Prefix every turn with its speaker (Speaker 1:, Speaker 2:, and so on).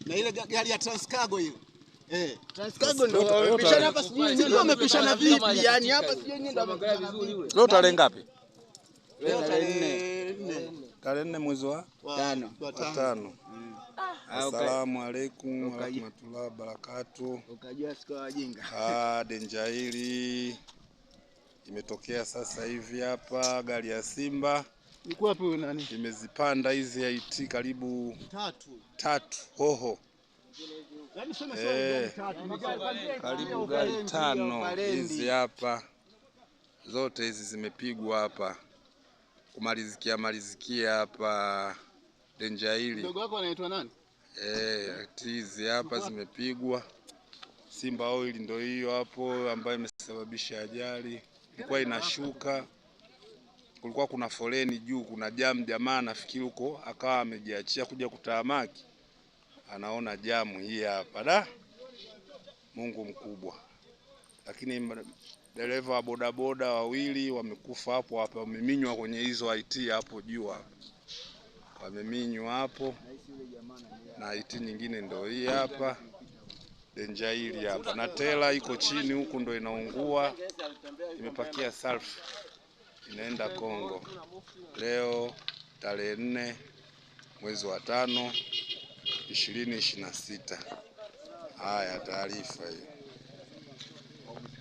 Speaker 1: Na ile gari ya Transcargo hiyo.
Speaker 2: Transcargo ndio wamepishana hapa, sijui nyinyi ndio wamepishana vipi? Yani hapa sijui nyinyi ndio wameangalia vizuri yule.
Speaker 3: Leo tarehe ngapi?
Speaker 2: Leo tarehe 4.
Speaker 3: Tarehe 4 mwezi wa 5. Asalamu alaykum wa rahmatullahi wa barakatuh.
Speaker 2: Ukajua siku ya wajinga.
Speaker 3: Denja hili imetokea sasa hivi hapa, gari ya Simba.
Speaker 1: Iko wapi wewe nani?
Speaker 3: Imezipanda hizi IT karibu 3 hoho.
Speaker 1: Yaani sema
Speaker 3: karibu gari 5 hizi hapa. Zote hizi zimepigwa hapa. Kumalizikia hapa denja hili.
Speaker 1: Mdogo wako anaitwa nani?
Speaker 3: Hizi hapa zimepigwa. Simba Oil ndio hiyo hapo ambayo imesababisha ajali. Ilikuwa inashuka. Kulikuwa kuna foleni juu, kuna jamaa nafikiri huko akawa amejiachia kuja kutamaki. Anaona jamu hii hapa. Mungu mkubwa. Lakini dereva wa bodaboda wawili wamekufa hapo, wameminywa kwenye hizo IT hapo juu hapo. Wameminywa hapo. Na IT nyingine ndio hii hapa. Denja hili hapa. Na tela iko chini huku ndio inaungua. Imepakia sulfur. Inaenda Kongo. Leo tarehe 4 mwezi wa 5 2026. Haya, taarifa hiyo.